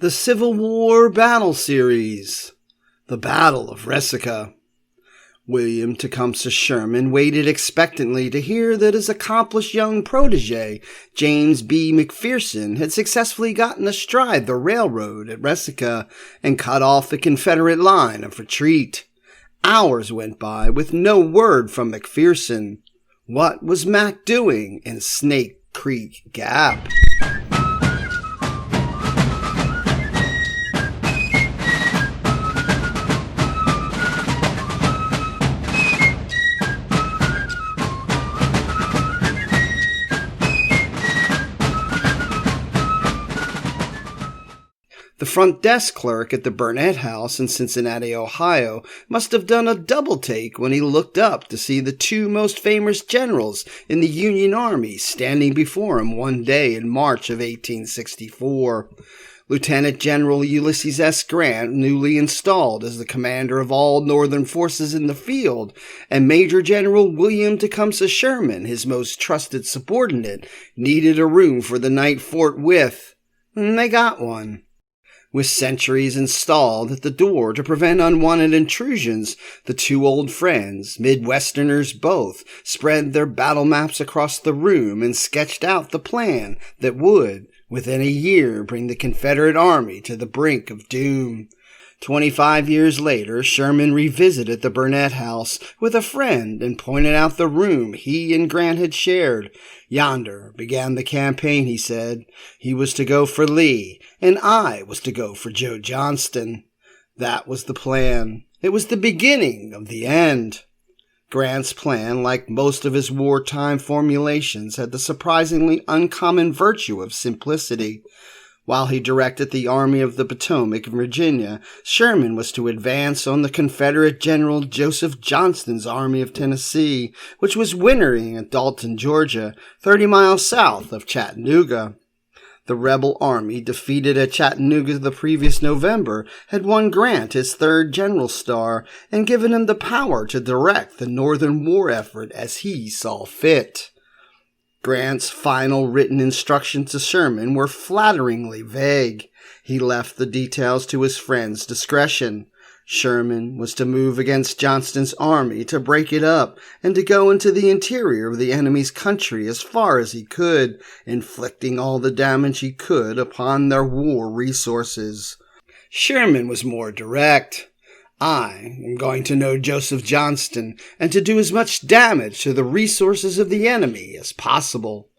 The Civil War Battle Series, the Battle of Resaca. William Tecumseh Sherman waited expectantly to hear that his accomplished young protege, James B. McPherson, had successfully gotten astride the railroad at Resaca and cut off the Confederate line of retreat. Hours went by with no word from McPherson. What was Mac doing in Snake Creek Gap? The front desk clerk at the Burnett House in Cincinnati, Ohio, must have done a double take when he looked up to see the two most famous generals in the Union Army standing before him one day in March of 1864. Lieutenant General Ulysses S. Grant, newly installed as the commander of all Northern forces in the field, and Major General William Tecumseh Sherman, his most trusted subordinate, needed a room for the night forthwith, and they got one. With sentries installed at the door to prevent unwanted intrusions, the two old friends, Midwesterners both, spread their battle maps across the room and sketched out the plan that would, within a year, bring the Confederate Army to the brink of doom. 25 years later, Sherman revisited the Burnett House with a friend and pointed out the room he and Grant had shared. Yonder began the campaign, he said. He was to go for Lee, and I was to go for Joe Johnston. That was the plan. It was the beginning of the end. Grant's plan, like most of his wartime formulations, had the surprisingly uncommon virtue of simplicity. While he directed the Army of the Potomac in Virginia, Sherman was to advance on the Confederate General Joseph Johnston's Army of Tennessee, which was wintering at Dalton, Georgia, 30 miles south of Chattanooga. The rebel army, defeated at Chattanooga the previous November, had won Grant his third general star and given him the power to direct the Northern war effort as he saw fit. Grant's final written instructions to Sherman were flatteringly vague. He left the details to his friend's discretion. Sherman was to move against Johnston's army, to break it up, and to go into the interior of the enemy's country as far as he could, inflicting all the damage he could upon their war resources. Sherman was more direct. I am going to know Joseph Johnston and to do as much damage to the resources of the enemy as possible.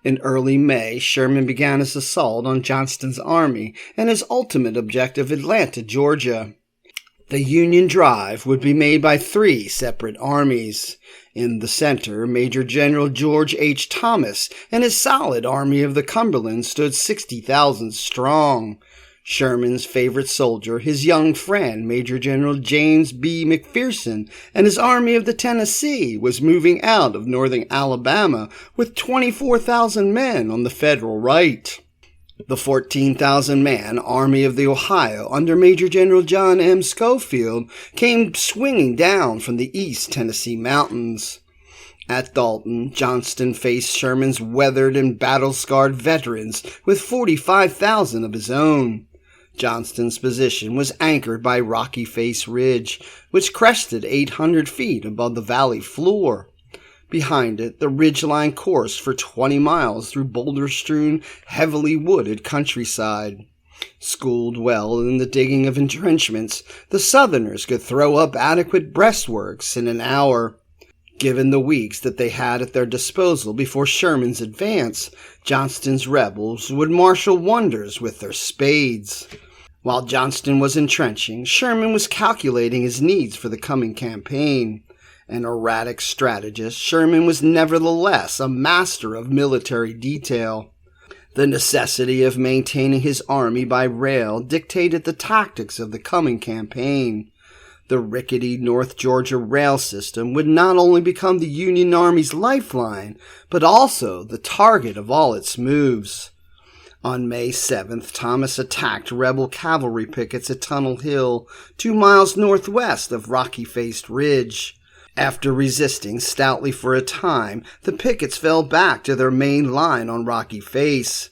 In early May, Sherman began his assault on Johnston's army and his ultimate objective, Atlanta, Georgia. The Union drive would be made by 3 separate armies. In the center, Major General George H. Thomas and his solid Army of the Cumberland stood 60,000 strong. Sherman's favorite soldier, his young friend, Major General James B. McPherson, and his Army of the Tennessee was moving out of northern Alabama with 24,000 men on the Federal right. The 14,000-man Army of the Ohio under Major General John M. Schofield came swinging down from the East Tennessee mountains. At Dalton, Johnston faced Sherman's weathered and battle-scarred veterans with 45,000 of his own. Johnston's position was anchored by Rocky Face Ridge, which crested 800 feet above the valley floor. Behind it, the ridgeline coursed for 20 miles through boulder-strewn, heavily wooded countryside. Schooled well in the digging of entrenchments, the Southerners could throw up adequate breastworks in an hour. Given the weeks that they had at their disposal before Sherman's advance, Johnston's rebels would marshal wonders with their spades. While Johnston was entrenching, Sherman was calculating his needs for the coming campaign. An erratic strategist, Sherman was nevertheless a master of military detail. The necessity of maintaining his army by rail dictated the tactics of the coming campaign. The rickety North Georgia rail system would not only become the Union Army's lifeline, but also the target of all its moves. On May 7th, Thomas attacked rebel cavalry pickets at Tunnel Hill, 2 miles northwest of Rocky Faced Ridge. After resisting stoutly for a time, the pickets fell back to their main line on Rocky Face.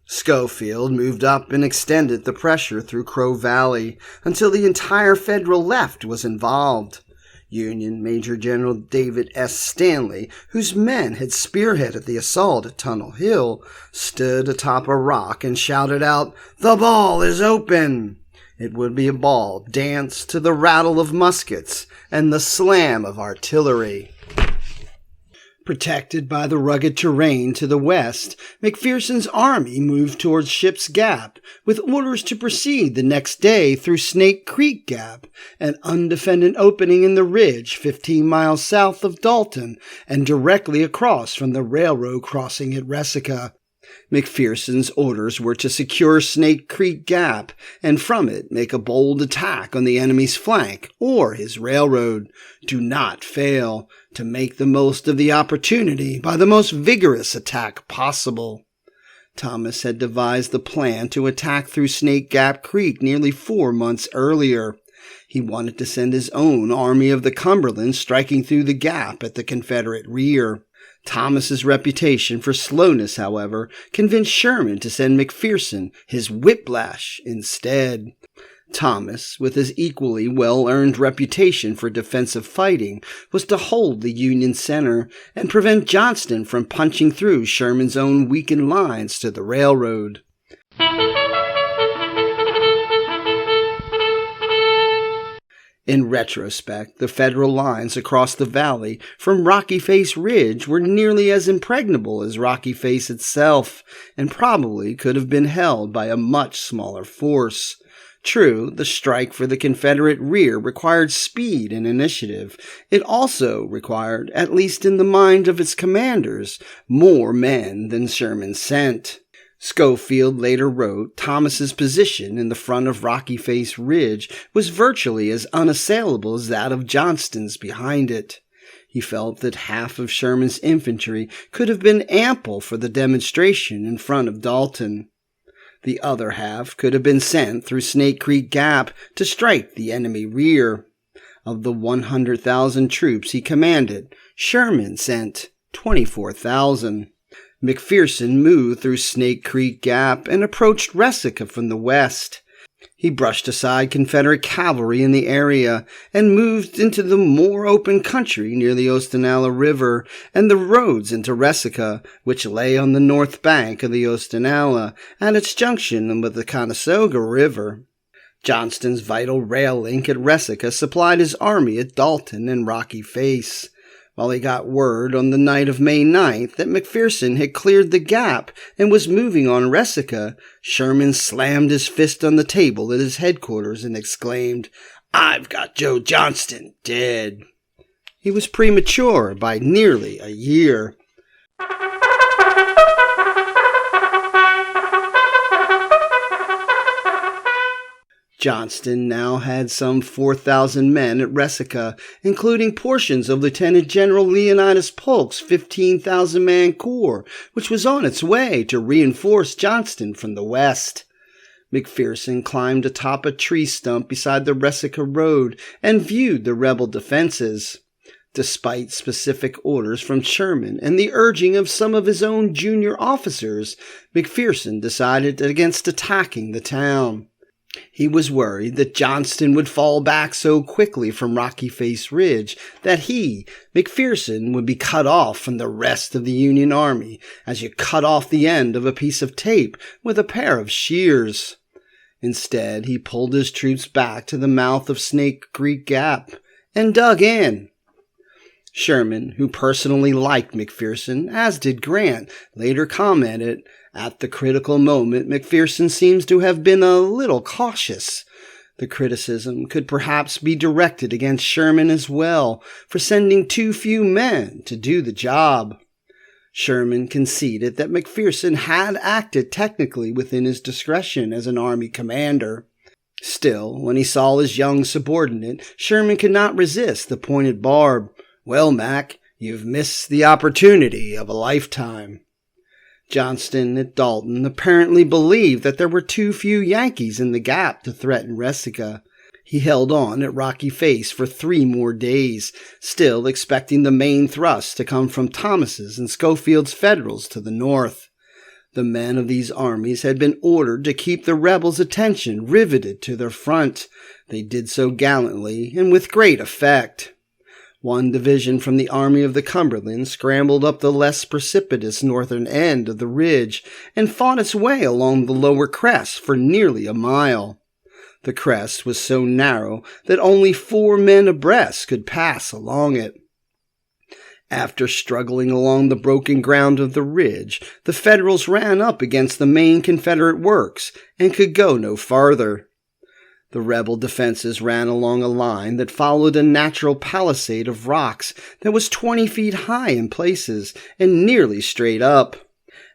Schofield moved up and extended the pressure through Crow Valley until the entire Federal left was involved. Union Major General David S. Stanley, whose men had spearheaded the assault at Tunnel Hill, stood atop a rock and shouted out, "The ball is open!" It would be a ball danced to the rattle of muskets and the slam of artillery. Protected by the rugged terrain to the west, McPherson's army moved towards Ship's Gap, with orders to proceed the next day through Snake Creek Gap, an undefended opening in the ridge 15 miles south of Dalton and directly across from the railroad crossing at Resaca. McPherson's orders were to secure Snake Creek Gap and from it make a bold attack on the enemy's flank or his railroad. Do not fail to make the most of the opportunity by the most vigorous attack possible. Thomas had devised the plan to attack through Snake Gap Creek nearly 4 months earlier. He wanted to send his own Army of the Cumberland striking through the gap at the Confederate rear. Thomas's reputation for slowness, however, convinced Sherman to send McPherson his whiplash instead. Thomas, with his equally well-earned reputation for defensive fighting, was to hold the Union center and prevent Johnston from punching through Sherman's own weakened lines to the railroad. In retrospect, the Federal lines across the valley from Rocky Face Ridge were nearly as impregnable as Rocky Face itself, and probably could have been held by a much smaller force. True, the strike for the Confederate rear required speed and initiative. It also required, at least in the mind of its commanders, more men than Sherman sent. Schofield later wrote, Thomas's position in the front of Rocky Face Ridge was virtually as unassailable as that of Johnston's behind it. He felt that half of Sherman's infantry could have been ample for the demonstration in front of Dalton. The other half could have been sent through Snake Creek Gap to strike the enemy rear. Of the 100,000 troops he commanded, Sherman sent 24,000. McPherson moved through Snake Creek Gap and approached Resaca from the west. He brushed aside Confederate cavalry in the area and moved into the more open country near the Oostenaula River and the roads into Resaca, which lay on the north bank of the Oostenaula at its junction with the Conestoga River. Johnston's vital rail link at Resaca supplied his army at Dalton and Rocky Face. While he got word on the night of May 9th that McPherson had cleared the gap and was moving on Resaca, Sherman slammed his fist on the table at his headquarters and exclaimed, "I've got Joe Johnston dead." He was premature by nearly a year. Johnston now had some 4,000 men at Resaca, including portions of Lieutenant General Leonidas Polk's 15,000-man corps, which was on its way to reinforce Johnston from the west. McPherson climbed atop a tree stump beside the Resaca road and viewed the rebel defenses. Despite specific orders from Sherman and the urging of some of his own junior officers, McPherson decided against attacking the town. He was worried that Johnston would fall back so quickly from Rocky Face Ridge that he, McPherson, would be cut off from the rest of the Union Army as you cut off the end of a piece of tape with a pair of shears. Instead, he pulled his troops back to the mouth of Snake Creek Gap and dug in. Sherman, who personally liked McPherson, as did Grant, later commented, "At the critical moment, McPherson seems to have been a little cautious." The criticism could perhaps be directed against Sherman as well, for sending too few men to do the job. Sherman conceded that McPherson had acted technically within his discretion as an army commander. Still, when he saw his young subordinate, Sherman could not resist the pointed barb. "Well, Mac, you've missed the opportunity of a lifetime." Johnston at Dalton apparently believed that there were too few Yankees in the gap to threaten Resaca. He held on at Rocky Face for 3 more days, still expecting the main thrust to come from Thomas's and Schofield's Federals to the north. The men of these armies had been ordered to keep the rebels' attention riveted to their front. They did so gallantly and with great effect. One division from the Army of the Cumberland scrambled up the less precipitous northern end of the ridge and fought its way along the lower crest for nearly a mile. The crest was so narrow that only 4 men abreast could pass along it. After struggling along the broken ground of the ridge, the Federals ran up against the main Confederate works and could go no farther. The rebel defenses ran along a line that followed a natural palisade of rocks that was 20 feet high in places and nearly straight up.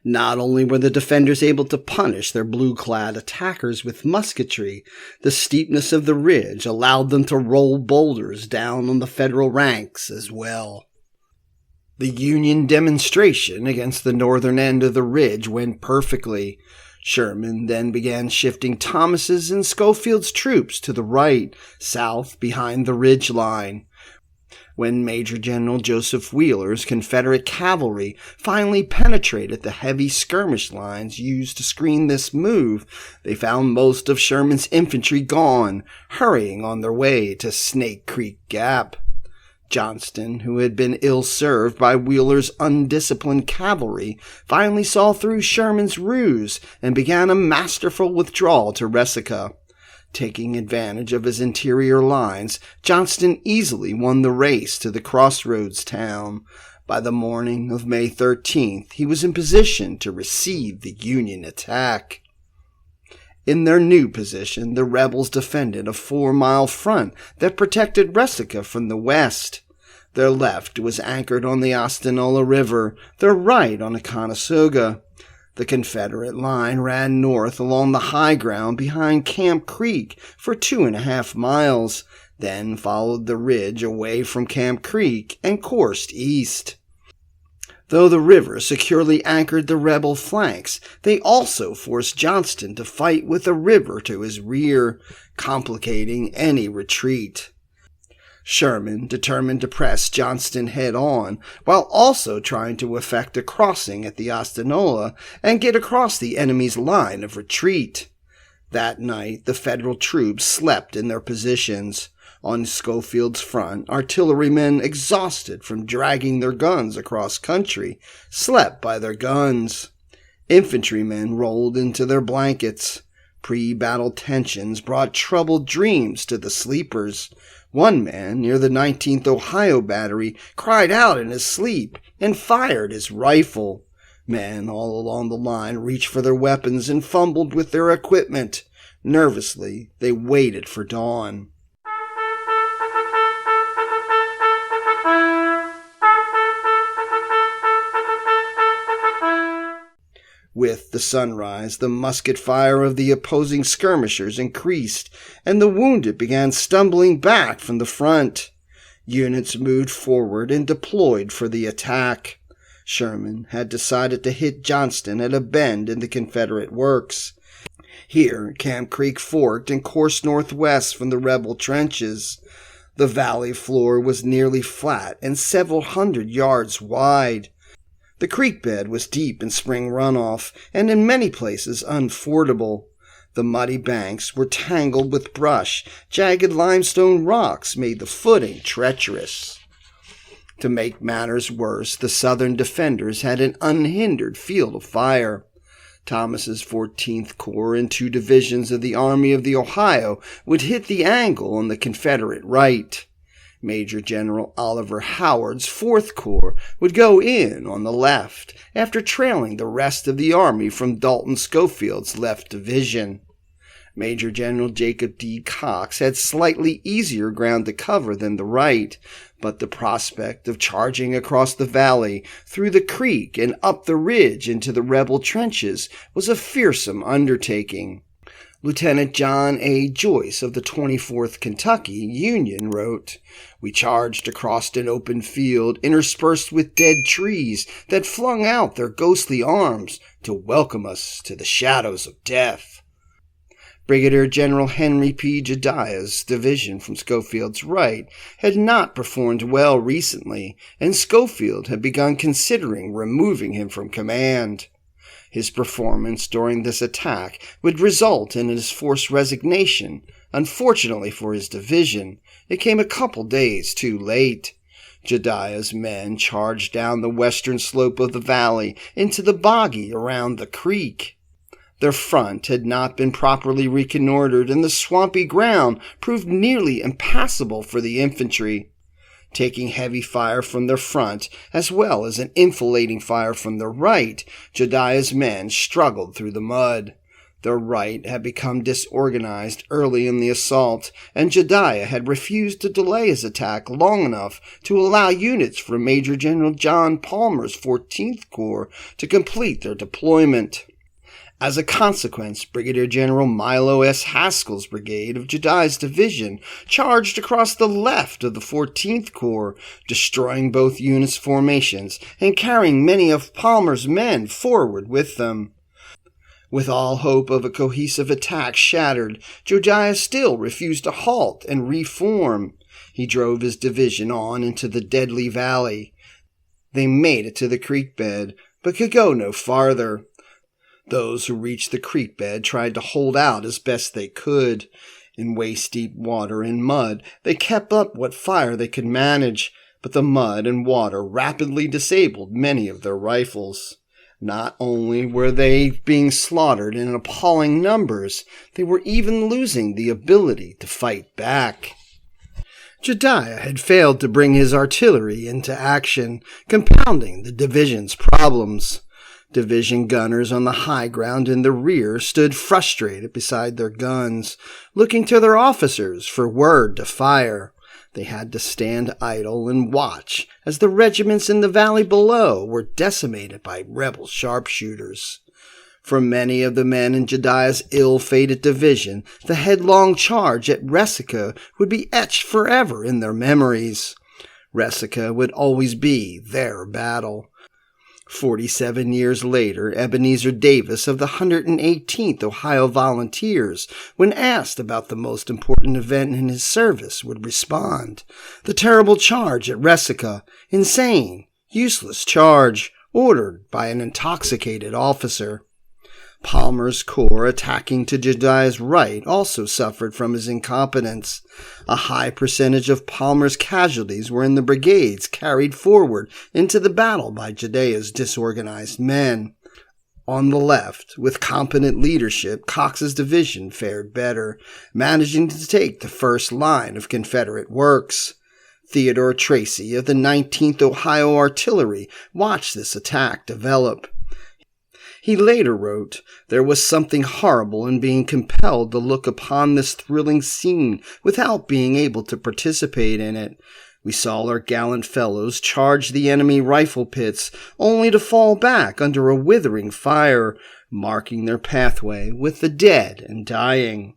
Not only were the defenders able to punish their blue-clad attackers with musketry, the steepness of the ridge allowed them to roll boulders down on the Federal ranks as well. The Union demonstration against the northern end of the ridge went perfectly. Sherman then began shifting Thomas's and Schofield's troops to the right, south, behind the ridge line. When Major General Joseph Wheeler's Confederate cavalry finally penetrated the heavy skirmish lines used to screen this move, they found most of Sherman's infantry gone, hurrying on their way to Snake Creek Gap. Johnston, who had been ill-served by Wheeler's undisciplined cavalry, finally saw through Sherman's ruse and began a masterful withdrawal to Resaca. Taking advantage of his interior lines, Johnston easily won the race to the crossroads town. By the morning of May 13th, he was in position to receive the Union attack. In their new position, the rebels defended a 4-mile front that protected Resaca from the west. Their left was anchored on the Osceola River, their right on the Conestoga. The Confederate line ran north along the high ground behind Camp Creek for 2.5 miles, then followed the ridge away from Camp Creek and coursed east. Though the river securely anchored the rebel flanks, they also forced Johnston to fight with the river to his rear, complicating any retreat. Sherman determined to press Johnston head-on, while also trying to effect a crossing at the Osceola and get across the enemy's line of retreat. That night, the Federal troops slept in their positions. On Schofield's front, artillerymen, exhausted from dragging their guns across country, slept by their guns. Infantrymen rolled into their blankets. Pre-battle tensions brought troubled dreams to the sleepers. One man near the 19th Ohio Battery cried out in his sleep and fired his rifle. Men all along the line reached for their weapons and fumbled with their equipment. Nervously, they waited for dawn. With the sunrise, the musket fire of the opposing skirmishers increased, and the wounded began stumbling back from the front. Units moved forward and deployed for the attack. Sherman had decided to hit Johnston at a bend in the Confederate works. Here, Camp Creek forked and coursed northwest from the rebel trenches. The valley floor was nearly flat and several hundred yards wide. The creek bed was deep in spring runoff and in many places unfordable. The muddy banks were tangled with brush. Jagged limestone rocks made the footing treacherous. To make matters worse, the Southern defenders had an unhindered field of fire. Thomas's 14th Corps and 2 divisions of the Army of the Ohio would hit the angle on the Confederate right. Major General Oliver Howard's 4th Corps would go in on the left, after trailing the rest of the army from Dalton Schofield's left division. Major General Jacob D. Cox had slightly easier ground to cover than the right, but the prospect of charging across the valley, through the creek, and up the ridge into the rebel trenches was a fearsome undertaking. Lieutenant John A. Joyce of the 24th Kentucky Union wrote, "We charged across an open field interspersed with dead trees that flung out their ghostly arms to welcome us to the shadows of death." Brigadier General Henry P. Jedediah's division from Schofield's right had not performed well recently, and Schofield had begun considering removing him from command. His performance during this attack would result in his forced resignation. Unfortunately for his division, it came a couple days too late. Jedediah's men charged down the western slope of the valley into the boggy around the creek. Their front had not been properly reconnoitered, and the swampy ground proved nearly impassable for the infantry. Taking heavy fire from their front, as well as an enfilading fire from their right, Jedediah's men struggled through the mud. Their right had become disorganized early in the assault, and Jedediah had refused to delay his attack long enough to allow units from Major General John Palmer's 14th Corps to complete their deployment. As a consequence, Brigadier General Milo S. Haskell's brigade of Jedediah's division charged across the left of the 14th Corps, destroying both units' formations and carrying many of Palmer's men forward with them. With all hope of a cohesive attack shattered, Jedediah still refused to halt and reform. He drove his division on into the deadly valley. They made it to the creek bed, but could go no farther. Those who reached the creek bed tried to hold out as best they could. In waist-deep water and mud, they kept up what fire they could manage, but the mud and water rapidly disabled many of their rifles. Not only were they being slaughtered in appalling numbers, they were even losing the ability to fight back. Jedediah had failed to bring his artillery into action, compounding the division's problems. Division gunners on the high ground in the rear stood frustrated beside their guns, looking to their officers for word to fire. They had to stand idle and watch as the regiments in the valley below were decimated by rebel sharpshooters. For many of the men in Jedediah's ill-fated division, the headlong charge at Resaca would be etched forever in their memories. Resaca would always be their battle. 47 years later, Ebenezer Davis of the 118th Ohio Volunteers, when asked about the most important event in his service, would respond, "The terrible charge at Resaca. Insane, useless charge, ordered by an intoxicated officer." Palmer's corps attacking to Jedediah's right also suffered from his incompetence. A high percentage of Palmer's casualties were in the brigades carried forward into the battle by Jedediah's disorganized men. On the left, with competent leadership, Cox's division fared better, managing to take the first line of Confederate works. Theodore Tracy of the 19th Ohio Artillery watched this attack develop. He later wrote, "There was something horrible in being compelled to look upon this thrilling scene without being able to participate in it. We saw our gallant fellows charge the enemy rifle pits, only to fall back under a withering fire, marking their pathway with the dead and dying."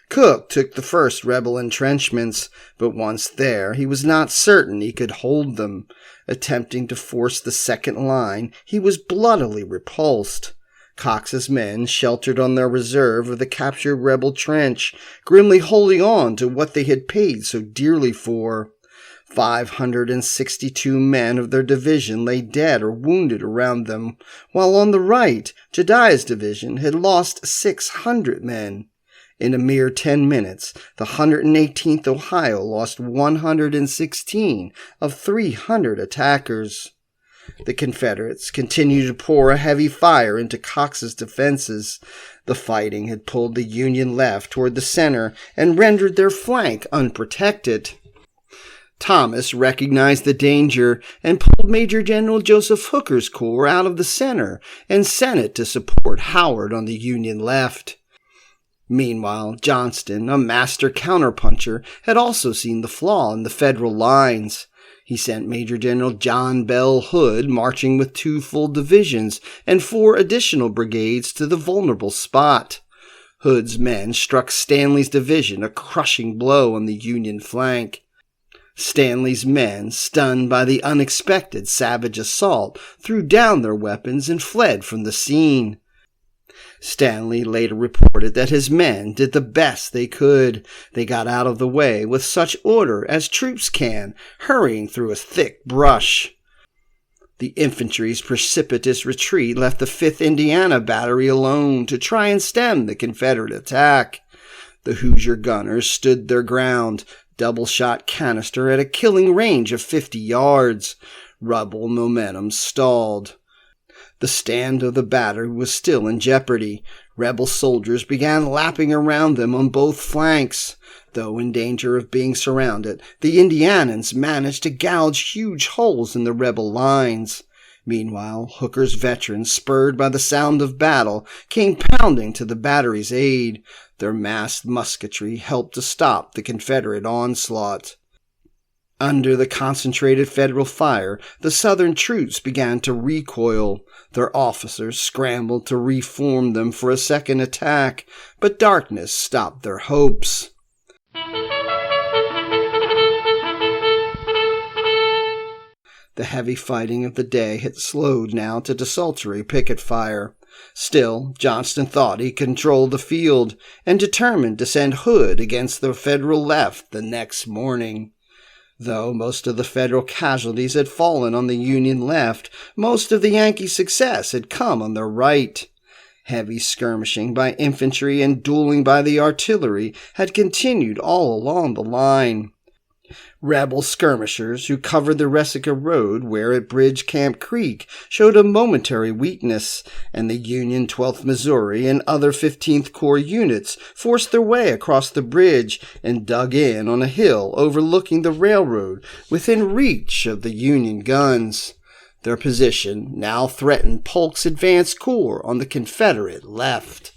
Cook took the first rebel entrenchments, but once there he was not certain he could hold them. Attempting to force the second line, he was bloodily repulsed. Cox's men sheltered on their reserve of the captured rebel trench, grimly holding on to what they had paid so dearly for. 562 men of their division lay dead or wounded around them, while on the right, Jedediah's division had lost 600 men. In a mere 10 minutes, the 118th Ohio lost 116 of 300 attackers. The Confederates continued to pour a heavy fire into Cox's defenses. The fighting had pulled the Union left toward the center and rendered their flank unprotected. Thomas recognized the danger and pulled Major General Joseph Hooker's corps out of the center and sent it to support Howard on the Union left. Meanwhile, Johnston, a master counterpuncher, had also seen the flaw in the Federal lines. He sent Major General John Bell Hood marching with 2 full divisions and 4 additional brigades to the vulnerable spot. Hood's men struck Stanley's division a crushing blow on the Union flank. Stanley's men, stunned by the unexpected savage assault, threw down their weapons and fled from the scene. Stanley later reported that his men did the best they could. They got out of the way with such order as troops can, hurrying through a thick brush. The infantry's precipitous retreat left the 5th Indiana Battery alone to try and stem the Confederate attack. The Hoosier gunners stood their ground, double-shot canister at a killing range of 50 yards. Rebel momentum stalled. The stand of the battery was still in jeopardy. Rebel soldiers began lapping around them on both flanks. Though in danger of being surrounded, the Indianans managed to gouge huge holes in the rebel lines. Meanwhile, Hooker's veterans, spurred by the sound of battle, came pounding to the battery's aid. Their massed musketry helped to stop the Confederate onslaught. Under the concentrated Federal fire, the Southern troops began to recoil. Their officers scrambled to reform them for a second attack, but darkness stopped their hopes. The heavy fighting of the day had slowed now to desultory picket fire. Still, Johnston thought he controlled the field, and determined to send Hood against the Federal left the next morning. Though most of the Federal casualties had fallen on the Union left, most of the Yankee success had come on their right. Heavy skirmishing by infantry and dueling by the artillery had continued all along the line. Rebel skirmishers who covered the Resaca Road where at Bridge Camp Creek showed a momentary weakness, and the Union 12th Missouri and other 15th Corps units forced their way across the bridge and dug in on a hill overlooking the railroad within reach of the Union guns. Their position now threatened Polk's advance corps on the Confederate left.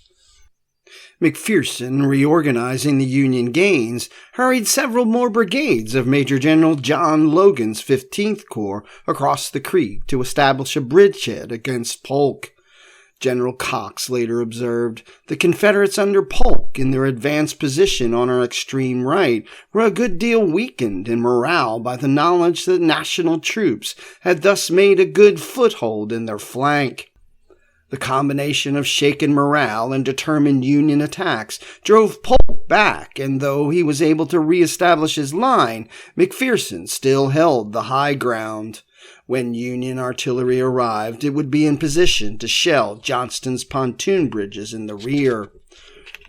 McPherson, reorganizing the Union gains, hurried several more brigades of Major General John Logan's 15th Corps across the creek to establish a bridgehead against Polk. General Cox later observed, "The Confederates under Polk in their advanced position on our extreme right were a good deal weakened in morale by the knowledge that national troops had thus made a good foothold in their flank." The combination of shaken morale and determined Union attacks drove Polk back, and though he was able to reestablish his line, McPherson still held the high ground. When Union artillery arrived, it would be in position to shell Johnston's pontoon bridges in the rear.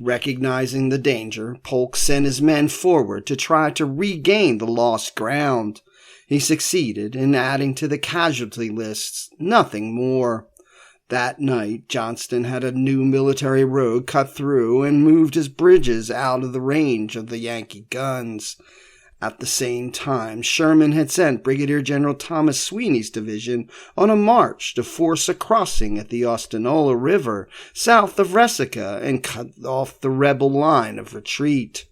Recognizing the danger, Polk sent his men forward to try to regain the lost ground. He succeeded in adding to the casualty lists, nothing more. That night, Johnston had a new military road cut through and moved his bridges out of the range of the Yankee guns. At the same time, Sherman had sent Brigadier General Thomas Sweeney's division on a march to force a crossing at the Osceola River south of Resaca and cut off the rebel line of retreat.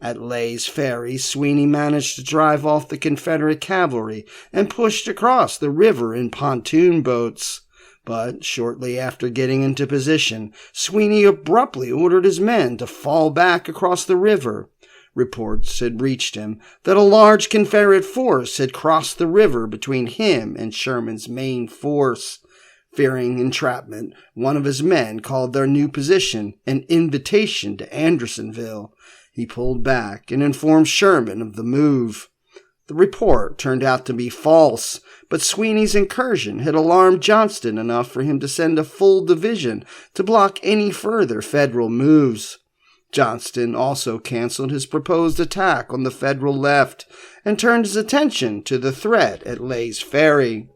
At Lay's Ferry, Sweeney managed to drive off the Confederate cavalry and pushed across the river in pontoon boats. But shortly after getting into position, Sweeney abruptly ordered his men to fall back across the river. Reports had reached him that a large Confederate force had crossed the river between him and Sherman's main force. Fearing entrapment, one of his men called their new position an invitation to Andersonville. He pulled back and informed Sherman of the move. The report turned out to be false, but Sweeney's incursion had alarmed Johnston enough for him to send a full division to block any further Federal moves. Johnston also canceled his proposed attack on the Federal left and turned his attention to the threat at Lay's Ferry.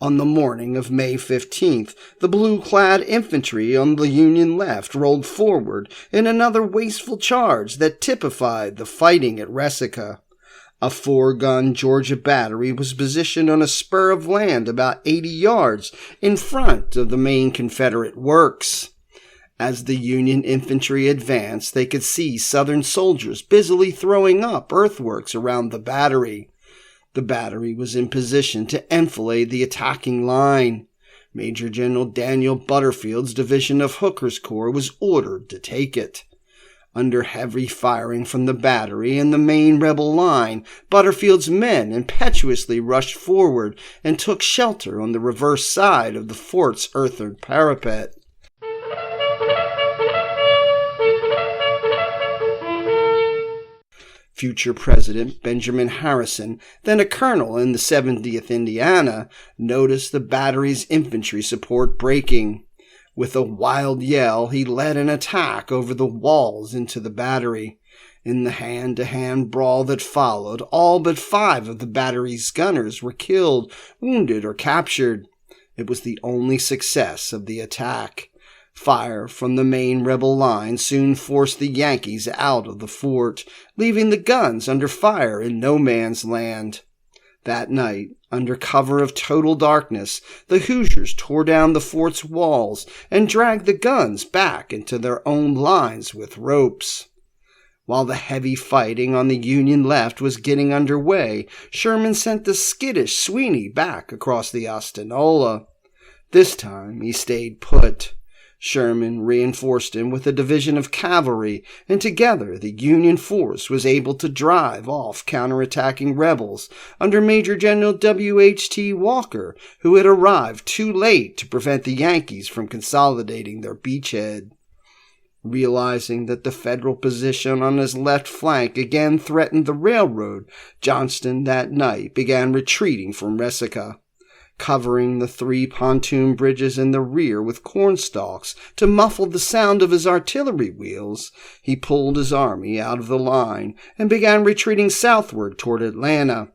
On the morning of May 15th, the blue-clad infantry on the Union left rolled forward in another wasteful charge that typified the fighting at Resaca. A 4-gun Georgia battery was positioned on a spur of land about 80 yards in front of the main Confederate works. As the Union infantry advanced, they could see Southern soldiers busily throwing up earthworks around the battery. The battery was in position to enfilade the attacking line. Major General Daniel Butterfield's division of Hooker's Corps was ordered to take it. Under heavy firing from the battery and the main rebel line, Butterfield's men impetuously rushed forward and took shelter on the reverse side of the fort's earthen parapet. Future President Benjamin Harrison, then a colonel in the 70th Indiana, noticed the battery's infantry support breaking. With a wild yell, he led an attack over the walls into the battery. In the hand-to-hand brawl that followed, all but 5 of the battery's gunners were killed, wounded, or captured. It was the only success of the attack. Fire from the main rebel line soon forced the Yankees out of the fort, leaving the guns under fire in no man's land. That night, under cover of total darkness, the Hoosiers tore down the fort's walls and dragged the guns back into their own lines with ropes. While the heavy fighting on the Union left was getting underway, Sherman sent the skittish Sweeney back across the Osceola. This time he stayed put. Sherman reinforced him with a division of cavalry, and together the Union force was able to drive off counterattacking rebels under Major General W.H.T. Walker, who had arrived too late to prevent the Yankees from consolidating their beachhead. Realizing that the Federal position on his left flank again threatened the railroad, Johnston that night began retreating from Resaca. Covering the 3 pontoon bridges in the rear with cornstalks to muffle the sound of his artillery wheels, he pulled his army out of the line and began retreating southward toward Atlanta.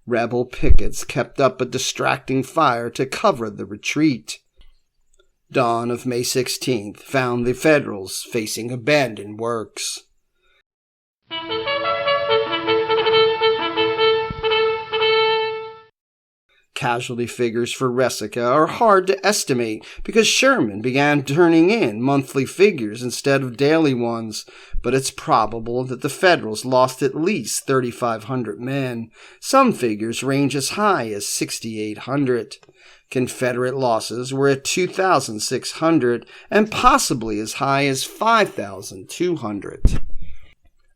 Rebel pickets kept up a distracting fire to cover the retreat. Dawn of May 16th found the Federals facing abandoned works. Casualty figures for Resaca are hard to estimate because Sherman began turning in monthly figures instead of daily ones, but it's probable that the Federals lost at least 3,500 men. Some figures range as high as 6,800. Confederate losses were at 2,600 and possibly as high as 5,200.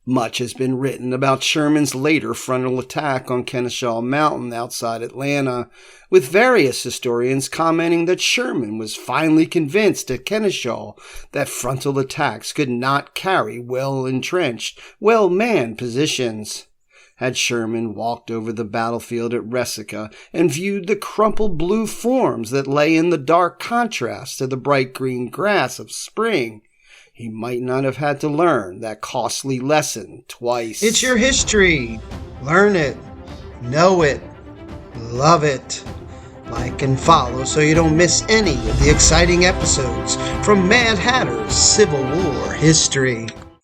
Much has been written about Sherman's later frontal attack on Kennesaw Mountain outside Atlanta, with various historians commenting that Sherman was finally convinced at Kennesaw that frontal attacks could not carry well-entrenched, well-manned positions. Had Sherman walked over the battlefield at Resaca and viewed the crumpled blue forms that lay in the dark contrast to the bright green grass of spring, he might not have had to learn that costly lesson twice. It's your history. Learn it. Know it. Love it. Like and follow so you don't miss any of the exciting episodes from Mad Hatter's Civil War history.